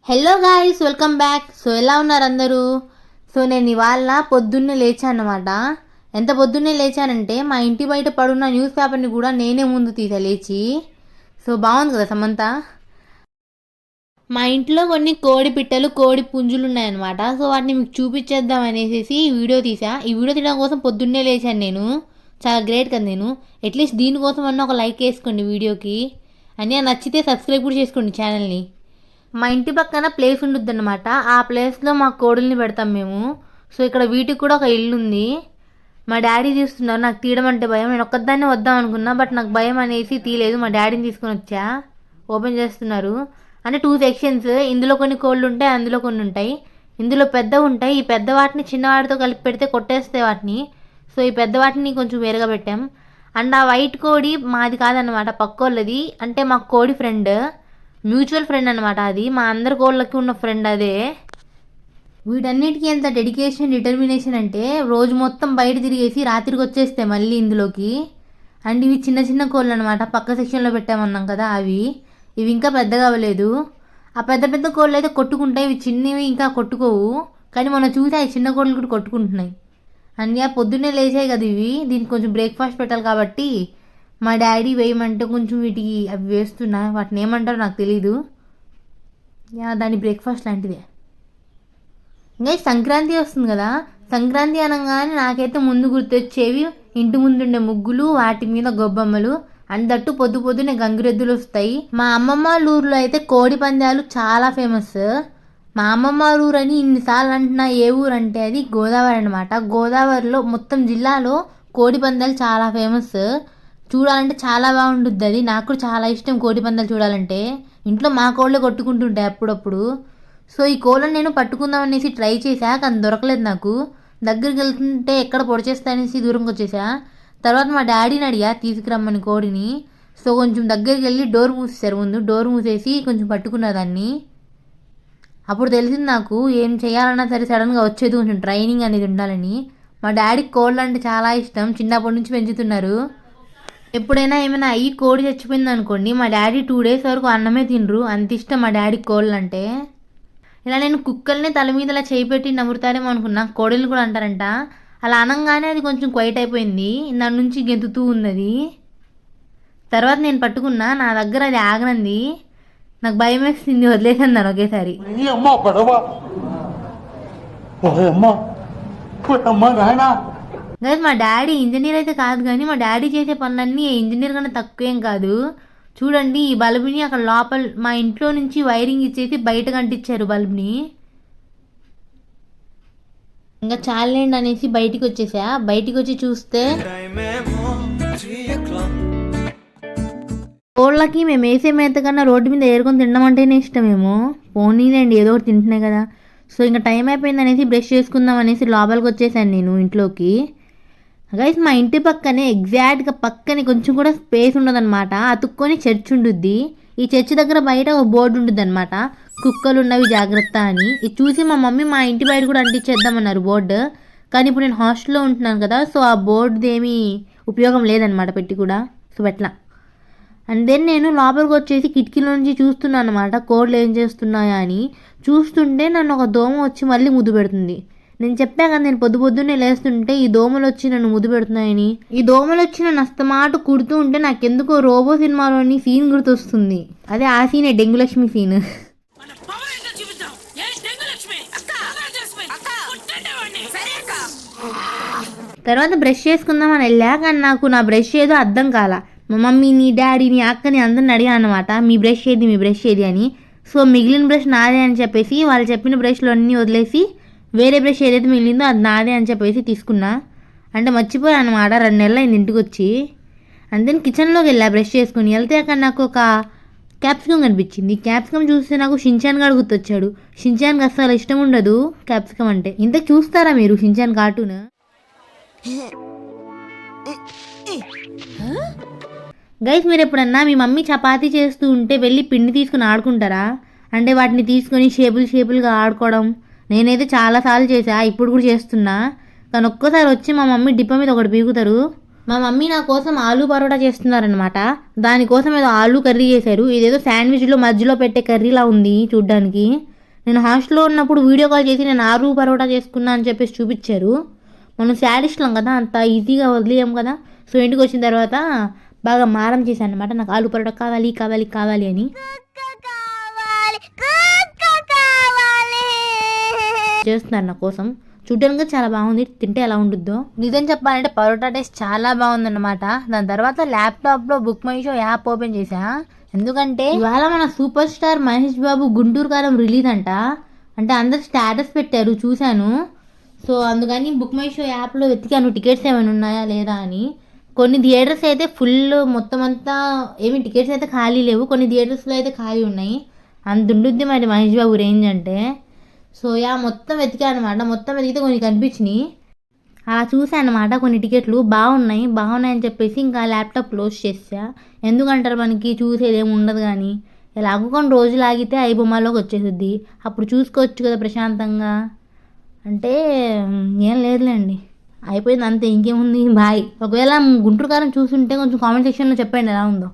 Hello guys, welcome back. So ఎలా ఉన్నారు అందరూ? సో నేను ఇవాళ పొద్దున్నే లేచాను అనమాట. ఎంత పొద్దున్నే లేచానంటే మా ఇంటి బయట పడున్న న్యూస్ పేపర్ని కూడా నేనే ముందు తీసా లేచి. సో బాగుంది కదా సమంత. మా ఇంట్లో కొన్ని కోడి పిట్టలు కోడి పుంజులు ఉన్నాయన్నమాట. సో వాటిని మీకు చూపించేద్దాం అనేసి ఈ వీడియో తీసా. ఈ వీడియో తీయడం కోసం పొద్దున్నే లేచాను నేను. చాలా గ్రేట్ కదా నేను. అట్లీస్ట్ దీనికోసం అన్న ఒక లైక్ వేసుకోండి వీడియోకి. అని నచ్చితే సబ్స్క్రైబ్ కూడా చేసుకోండి ఛానల్ని. మా ఇంటి పక్కన ప్లేస్ ఉంటుంది అనమాట. ఆ ప్లేస్లో మా కోడుల్ని పెడతాం మేము. సో ఇక్కడ వీటికి కూడా ఒక ఇల్లు ఉంది. మా డాడీ తీస్తున్నారు. నాకు తీయడం అంటే భయం. నేను ఒక్కదాన్నే వద్దాం అనుకున్నా, బట్ నాకు భయం అనేసి తీయలేదు. మా డాడీని తీసుకొని వచ్చా. ఓపెన్ చేస్తున్నారు. అంటే 2 సెక్షన్స్. ఇందులో కొన్ని కోళ్ళు ఉంటాయి, అందులో కొన్ని ఉంటాయి. ఇందులో పెద్దవి ఉంటాయి. ఈ పెద్ద వాటిని చిన్న వాటితో కలిపి పెడితే కొట్టేస్తాయి వాటిని. సో ఈ పెద్ద వాటిని కొంచెం వేరుగా పెట్టాం. అండ్ ఆ వైట్ కోడి మాది కాదనమాట, పక్కోళ్ళది. అంటే మా కోడి ఫ్రెండ్, మ్యూచువల్ ఫ్రెండ్ అనమాట. అది మా అందరి కోళ్ళకి ఉన్న ఫ్రెండ్ అదే. వీటన్నిటికీ ఎంత డెడికేషన్ డిటర్మినేషన్ అంటే రోజు మొత్తం బయట తిరిగేసి రాత్రికి వచ్చేస్తాయి మళ్ళీ ఇందులోకి. అండ్ ఇవి చిన్న చిన్న కోళ్ళు అనమాట, పక్క సెక్షన్లో పెట్టామన్నాం కదా అవి. ఇవి ఇంకా పెద్దగా అవ్వలేదు. ఆ పెద్ద పెద్ద కోళ్ళు అయితే కొట్టుకుంటాయి, ఇవి చిన్నవి ఇంకా కొట్టుకోవు. కానీ మనం చూసి ఆ చిన్న కోళ్ళు కూడా కొట్టుకుంటున్నాయి. అండ్ పొద్దున్నే లేచాయి కదా ఇవి, దీనికి కొంచెం బ్రేక్ఫాస్ట్ పెట్టాలి కాబట్టి మా డాడీ వేయమంటే కొంచెం వీటికి అవి వేస్తున్నా. వాటిని ఏమంటారో నాకు తెలీదు. దాని బ్రేక్ఫాస్ట్ లాంటిదే. ఇంకా సంక్రాంతి వస్తుంది కదా, సంక్రాంతి అనగానే నాకైతే ముందు గుర్తొచ్చేవి ఇంటి ముందుండే ముగ్గులు, వాటి మీద గొబ్బమ్మలు. అందట్టు పొద్దు పొద్దునే గంగిరెద్దులు వస్తాయి. మా అమ్మమ్మ ఊర్లో అయితే కోడి పందాలు చాలా ఫేమస్. మా అమ్మమ్మ ఊరు అని ఇన్నిసార్లు అంటున్నా. ఏ ఊరు అంటే అది గోదావరి అనమాట. గోదావరిలో మొత్తం జిల్లాలో కోడి పందాలు చాలా ఫేమస్. చూడాలంటే చాలా బాగుంటుంది అది. నాకు కూడా చాలా ఇష్టం కోడి పందాలు చూడాలంటే. ఇంట్లో మా కోళ్ళే కొట్టుకుంటుంటాయి అప్పుడప్పుడు. సో ఈ కోళ్ళని నేను పట్టుకుందాం అనేసి ట్రై చేశా, కానీ దొరకలేదు నాకు. దగ్గరికి వెళ్తుంటే ఎక్కడ పొడిచేస్తా అనేసి దూరంకి వచ్చేసా. తర్వాత మా డాడీని అడిగా తీసుకురమ్మని కోడిని. సో కొంచెం దగ్గరికి వెళ్ళి డోర్ మూసేశారు. ముందు డోర్ మూసేసి కొంచెం పట్టుకున్నా దాన్ని. అప్పుడు తెలిసింది నాకు ఏం చేయాలన్నా సరే సడన్గా వచ్చేది, కొంచెం ట్రైనింగ్ అనేది ఉండాలని. మా డాడీకి కోళ్ళు అంటే చాలా ఇష్టం, చిన్నప్పటి నుంచి పెంచుతున్నారు. ఎప్పుడైనా ఏమైనా అయ్యి కోడి చచ్చిపోయింది అనుకోండి, మా డాడీ 2 days వరకు అన్నమే తినరు. అంత ఇష్టం మా డాడీకి కోళ్ళు అంటే. ఇలా నేను కుక్కల్ని తల మీద ఇలా చేయి పెట్టి నమురుతారేమో అనుకున్నా. కోడిలు కూడా అంటారంట. అలా అనగానే అది కొంచెం క్వైట్ అయిపోయింది. దాని నుంచి గెంతుతూ ఉన్నది. తర్వాత నేను పట్టుకున్నా, నా దగ్గర అది ఆగనంది. నాకు భయం వేసింది, వదిలేసాను దాన్ని ఒకేసారి. గైస్ మా డాడీ ఇంజనీర్ అయితే కాదు, కానీ మా డాడీ చేసే పనులన్నీ ఇంజనీర్ కన్నా తక్కువేం కాదు. చూడండి ఈ బల్బుని అక్కడ లోపల మా ఇంట్లో నుంచి వైరింగ్ ఇచ్చేసి బయటకు అంటించారు బల్బ్ని. ఇంకా చాలండి అనేసి బయటికి వచ్చేసా. బయటికి వచ్చి చూస్తే కోళ్ళకి మేము వేసే మేత కన్నా రోడ్డు మీద ఏరుకొని తినడం అంటేనే ఇష్టమేమో. పోనీలేండి ఏదో ఒకటి తింటున్నాయి కదా. సో ఇంకా టైం అయిపోయింది అనేసి బ్రష్ చేసుకుందాం అనేసి లోపలికి వచ్చేసాను నేను ఇంట్లోకి. గైస్ మా ఇంటి పక్కనే ఎగ్జాక్ట్గా పక్కనే కొంచెం కూడా స్పేస్ ఉండదన్నమాట. అతుక్కొని చర్చ్ ఉంటుంది. ఈ చర్చ్ దగ్గర బయట ఒక బోర్డు ఉంటుంది అనమాట, కుక్కలు ఉన్నవి జాగ్రత్త అని. ఇది చూసి మా మమ్మీ మా ఇంటి బయట కూడా అంటించేద్దామన్నారు బోర్డు. కానీ ఇప్పుడు నేను హాస్టల్లో ఉంటున్నాను కదా, సో ఆ బోర్డుది ఏమీ ఉపయోగం లేదనమాట పెట్టి కూడా. సో ఎట్లా అండ్ దెన్ నేను లోపలికి వచ్చేసి కిటికీలో నుంచి చూస్తున్నాను అనమాట కోళ్ళు ఏం చేస్తున్నాయా అని. చూస్తుంటే నన్ను ఒక దోమ వచ్చి మళ్ళీ ముద్దు పెడుతుంది. నేను చెప్పా కదా నేను పొద్దున్నే లేస్తుంటే ఈ దోమలు వచ్చి నన్ను ముద్దు పెడుతున్నాయని. ఈ దోమలు వచ్చి నన్ను అస్తమాట కుడుతూ ఉంటే నాకెందుకో రోబో సినిమాలోని సీన్ గుర్తొస్తుంది. అదే ఆ సీనే, డెంగు లక్ష్మి సీన్. తర్వాత బ్రష్ చేసుకుందామని వెళ్ళా, కానీ నాకు నా బ్రష్ ఏదో అర్థం కాల. మా మమ్మీని డాడీని అక్కని అందరిని అడిగాను అనమాట, మీ బ్రష్ ఏది అని. సో మిగిలిన బ్రష్ నాదే అని చెప్పేసి వాళ్ళు చెప్పిన బ్రష్లు అన్నీ వదిలేసి వేరే బ్రష్ ఏదైతే మిగిలిందో అది నాదే అని చెప్పేసి తీసుకున్నా. అంటే మర్చిపోయాను అనమాట. 2 నెలలు అయింది ఇంటికి వచ్చి. అండ్ దెన్ కిచెన్లోకి వెళ్ళా బ్రష్ చేసుకుని. వెళ్తే అక్కడ నాకు ఒక క్యాప్సికమ్ కనిపించింది. క్యాప్సికమ్ చూస్తే నాకు షిన్చాన్ గాడు గుర్తొచ్చాడు. షిన్చాన్కి అస్సలు ఇష్టం ఉండదు క్యాప్సికమ్ అంటే. ఇంత చూస్తారా మీరు షిన్చాన్ కార్టూన్? గైస్ మీరు ఎప్పుడన్నా మీ మమ్మీ చపాతీ చేస్తూ ఉంటే వెళ్ళి పిండి తీసుకుని ఆడుకుంటారా? అంటే వాటిని తీసుకొని షేపులుగా ఆడుకోవడం. నేనైతే చాలాసార్లు చేసా, ఇప్పుడు కూడా చేస్తున్నా. కానీ ఒక్కసారి వచ్చి మా మమ్మీ డిప్ప మీద ఒకటి పీకుతారు. మా మమ్మీ నా కోసం ఆలూ పరోటా చేస్తున్నారనమాట. దానికోసం ఏదో ఆలూ కర్రీ చేశారు. ఇదేదో శాండ్విచ్లో మధ్యలో పెట్టే కర్రీలా ఉంది చూడ్డానికి. నేను హాస్టల్లో ఉన్నప్పుడు వీడియో కాల్ చేసి నేను ఆలు పరోటా చేసుకున్నా అని చెప్పేసి చూపించారు. మనం శాడిస్టులం కదా, అంత ఈజీగా వదిలేయం కదా. సో ఇంటికి వచ్చిన తర్వాత బాగా మారం చేశాను అనమాట, నాకు ఆలు పరోటా కావాలి కావాలి కావాలి అని. చేస్తున్నారు నా కోసం. చూడ్డానికి చాలా బాగుంది, తింటే ఎలా ఉంటుందో. నిజం చెప్పాలంటే పరోటా టేస్ట్ చాలా బాగుందన్నమాట. దాని తర్వాత ల్యాప్టాప్లో book my show app open చేసా. ఎందుకంటే ఇవాళ మన సూపర్ స్టార్ మహేష్ బాబు గుంటూరు కారం రిలీజ్ అంట. అంటే అందరు స్టేటస్ పెట్టారు, చూశాను. సో అందుకని బుక్ మై షో యాప్లో వెతికాను టికెట్స్ ఏమైనా ఉన్నాయా లేదా అని. కొన్ని థియేటర్స్ అయితే ఫుల్, మొత్తం అంతా ఏమి టికెట్స్ అయితే ఖాళీ లేవు. కొన్ని థియేటర్స్లో అయితే ఖాళీ ఉన్నాయి. అంత ఉండుద్ది మరి మహేష్ బాబు రేంజ్ అంటే. సో మొత్తం వెతికా అనమాట. మొత్తం వెతికితే కొన్ని కనిపించినాయి. అలా చూసాను అనమాట. కొన్ని టికెట్లు బాగున్నాయి అని చెప్పేసి ఇంకా ల్యాప్టాప్ క్లోజ్ చేసా. ఎందుకంటారు, మనకి చూసేది ఏమి ఉండదు కానీ ఎలాగో కొన్ని రోజులు ఆగితే ఐబొమ్మలోకి వచ్చేసిద్ది, అప్పుడు చూసుకోవచ్చు కదా ప్రశాంతంగా. అంటే ఏం లేదులేండి, అయిపోయింది అంతే, ఇంకేముంది. బాయ్. ఒకవేళ గుంటూరు కారం చూస్తుంటే కొంచెం కామెంట్ సెక్షన్లో చెప్పండి ఎలా ఉందో.